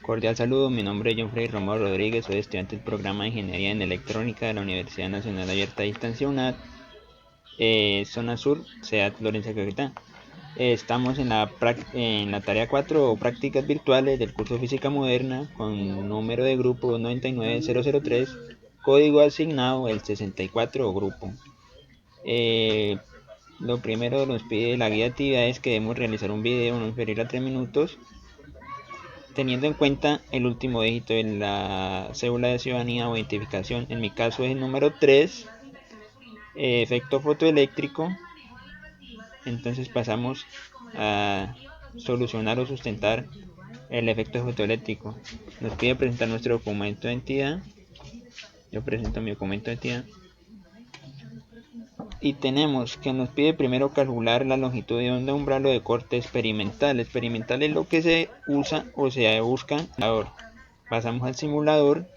Cordial saludo, mi nombre es John Frey Romo Rodríguez, soy estudiante del programa de Ingeniería en Electrónica de la Universidad Nacional Abierta a Distancia UNAD, Zona Sur, SEAD Florencia Caquetá. Estamos en la tarea 4 o prácticas virtuales del curso Física Moderna con número de grupo 99003, código asignado el 64 o grupo. Lo primero nos pide la guía de actividades que debemos realizar un video no inferior a 3 minutos, teniendo en cuenta el último dígito de la cédula de ciudadanía o identificación. En mi caso es el número 3, efecto fotoeléctrico. Entonces pasamos a solucionar o sustentar el efecto fotoeléctrico. Nos pide presentar nuestro documento de entidad. Yo presento mi documento de entidad. Y tenemos que nos pide primero calcular la longitud de onda umbral o de corte experimental. Experimental es lo que se usa o se busca en el simulador. Pasamos al simulador.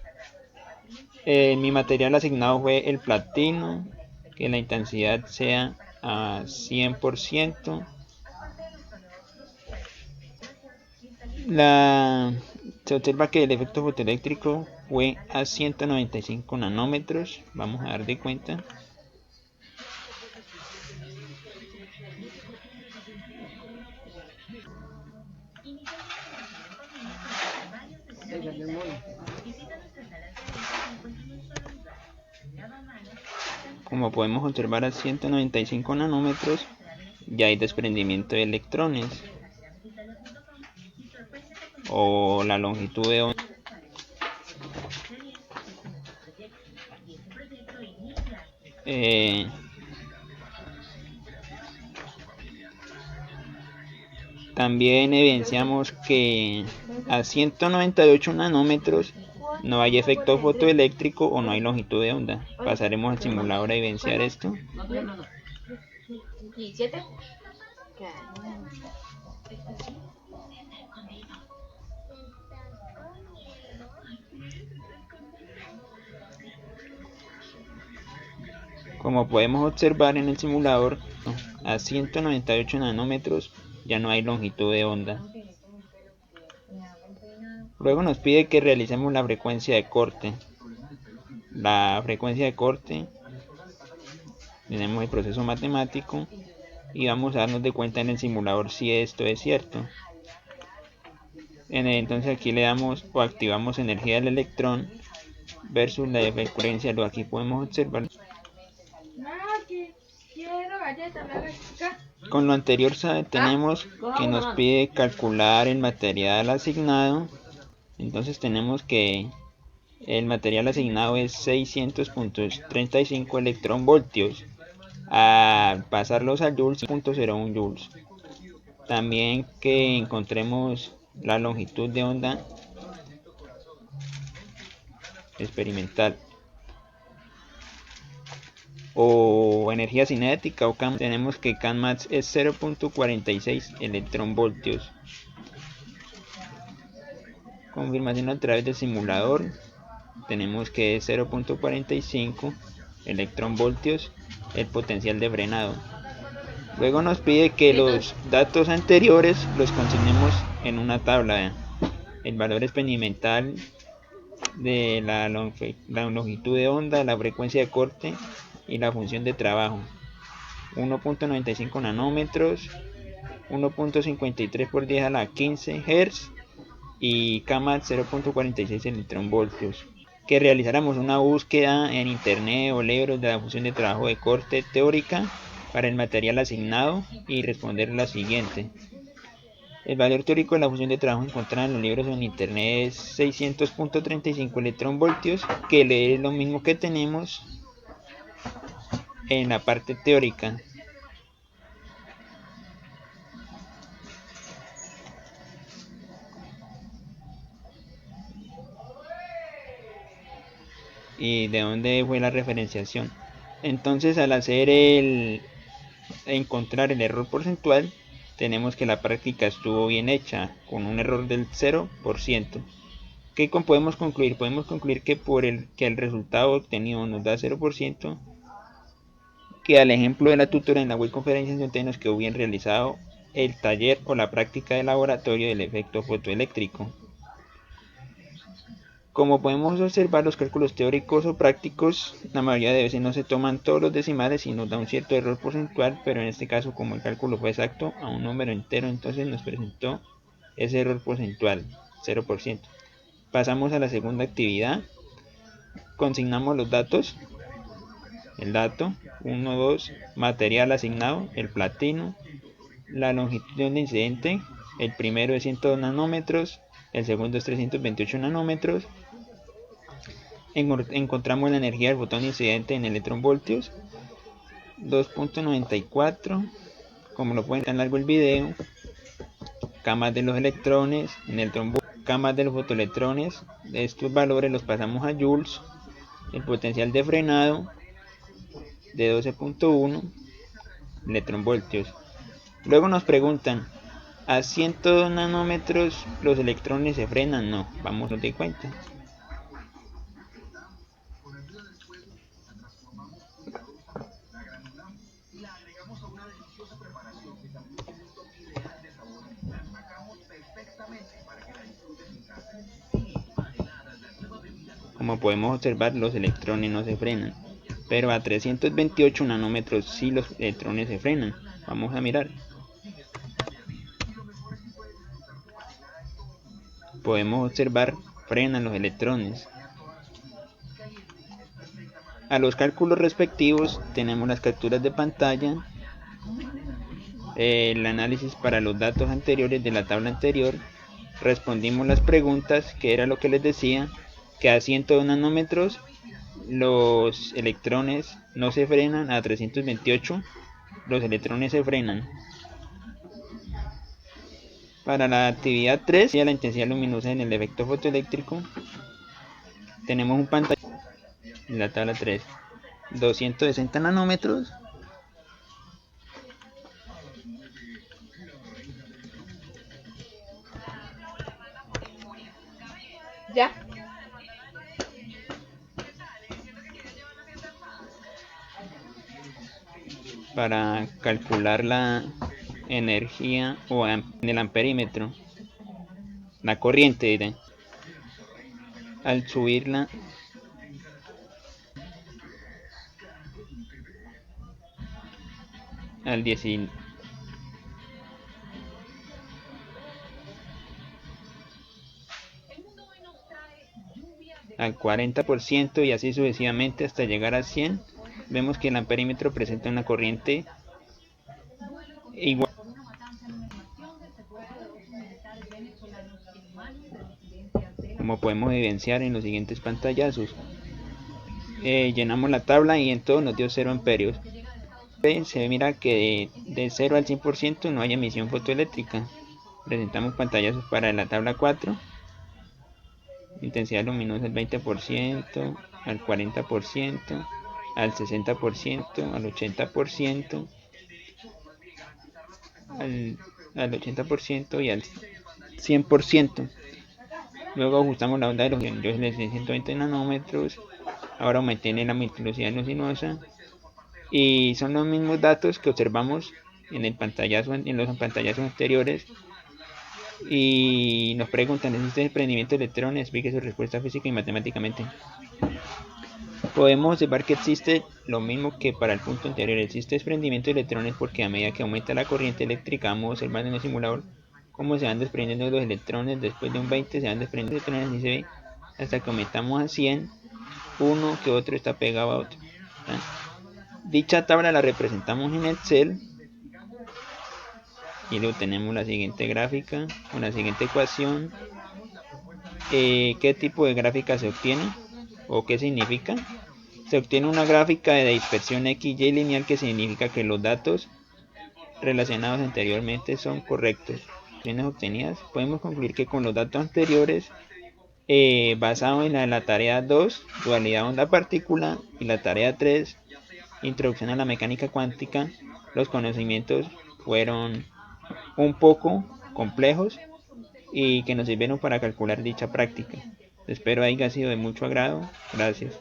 Mi material asignado fue el platino, que la intensidad sea a 100%. Se observa que el efecto fotoeléctrico fue a 195 nanómetros. Vamos a dar de cuenta. Como podemos observar, a 195 nanómetros ya hay desprendimiento de electrones o la longitud de onda. También evidenciamos que a 198 nanómetros no hay efecto fotoeléctrico o no hay longitud de onda. Pasaremos al simulador a evidenciar esto. Como podemos observar en el simulador, a 198 nanómetros ya no hay longitud de onda. Luego nos pide que realicemos la frecuencia de corte. La frecuencia de corte, tenemos el proceso matemático y vamos a darnos de cuenta en el simulador si esto es cierto. Entonces aquí le damos o activamos energía del electrón versus la de frecuencia. Lo aquí podemos observar. Con lo anterior tenemos que nos pide calcular el material asignado. Entonces tenemos que el material asignado es 600.35 electronvoltios. Al pasarlos a joules, 0.01 joules. También que encontremos la longitud de onda experimental o energía cinética o CAM. Tenemos que CANmax es 0.46 electronvoltios. Confirmación a través del simulador. Tenemos que es 0.45 electronvoltios el potencial de frenado. Luego nos pide que los datos anteriores los consignemos en una tabla. El valor experimental de la longitud de onda, la frecuencia de corte y la función de trabajo. 1.95 nanómetros, 1.53 por 10 a la 15 Hz y CAMAT 0.46 electronvoltios. Que realizáramos una búsqueda en internet o libros de la función de trabajo de corte teórica para el material asignado y responder la siguiente. El valor teórico de la función de trabajo encontrada en los libros en internet es 600.35 electronvoltios, que es lo mismo que tenemos en la parte teórica. Y de dónde fue la referenciación. Entonces, al encontrar el error porcentual, tenemos que la práctica estuvo bien hecha, con un error del 0%. ¿Qué podemos concluir? Podemos concluir que que el resultado obtenido nos da 0%, que al ejemplo de la tutora en la web conferencia nos quedó bien realizado el taller o la práctica de laboratorio del efecto fotoeléctrico. Como podemos observar, los cálculos teóricos o prácticos, la mayoría de veces no se toman todos los decimales y nos da un cierto error porcentual, pero en este caso, como el cálculo fue exacto a un número entero, entonces nos presentó ese error porcentual, 0%. Pasamos a la segunda actividad. Consignamos los datos. El dato 1, 2, material asignado, el platino, la longitud de incidente, el primero es 102 nanómetros, el segundo es 328 nanómetros. Encontramos la energía del fotón incidente en electronvoltios, 2.94, como lo pueden ver en largo el video. Camas de los electrones, camas de los fotoelectrones, estos valores los pasamos a joules. El potencial de frenado de 12.1 electronvoltios. Luego nos preguntan, ¿a 102 nanómetros los electrones se frenan? No, vamos a dar cuenta. Como podemos observar, los electrones no se frenan, pero a 328 nanómetros sí los electrones se frenan. Vamos a mirar. Podemos observar, frenan los electrones. A los cálculos respectivos tenemos las capturas de pantalla, el análisis para los datos anteriores de la tabla anterior. Respondimos las preguntas, que era lo que les decía, que a 102 nanómetros los electrones no se frenan, a 328 los electrones se frenan. Para la actividad 3, la intensidad luminosa en el efecto fotoeléctrico, tenemos un pantalla en la tabla 3, 260 nanómetros, ¿Ya? para calcular la energía o en el amperímetro, la corriente, diré. Al subirla al 10 al 40% y así sucesivamente hasta llegar a 100, vemos que el amperímetro presenta una corriente igual. Como podemos evidenciar en los siguientes pantallazos, llenamos la tabla y en todo nos dio 0 amperios. Se mira que de 0 al 100% no hay emisión fotoeléctrica. Presentamos pantallazos para la tabla 4. Intensidad luminosa al 20%, al 40%, al 60%, al 80%, al 80% y al 100%. Luego ajustamos la onda de los iones de 120 nanómetros. Ahora aumenté la velocidad luminosa. Y son los mismos datos que observamos en el pantallazo, en los pantallazos anteriores. Y nos preguntan, ¿existe desprendimiento de electrones? Explique su respuesta física y matemáticamente. Podemos observar que existe lo mismo que para el punto anterior. Existe desprendimiento de electrones porque a medida que aumenta la corriente eléctrica, vamos observando en el simulador cómo se van desprendiendo los electrones. Después de un 20 se van desprendiendo los electrones y se ve hasta que aumentamos a 100, uno que otro está pegado a otro. Dicha tabla la representamos en Excel y luego tenemos la siguiente gráfica con la siguiente ecuación. ¿Qué tipo de gráfica se obtiene o qué significa? Se obtiene una gráfica de dispersión XY lineal, que significa que los datos relacionados anteriormente son correctos. Obtenidas, podemos concluir que con los datos anteriores, basado en la tarea 2, dualidad onda-partícula, y la tarea 3, introducción a la mecánica cuántica, los conocimientos fueron un poco complejos y que nos sirvieron para calcular dicha práctica. Espero haya sido de mucho agrado. Gracias.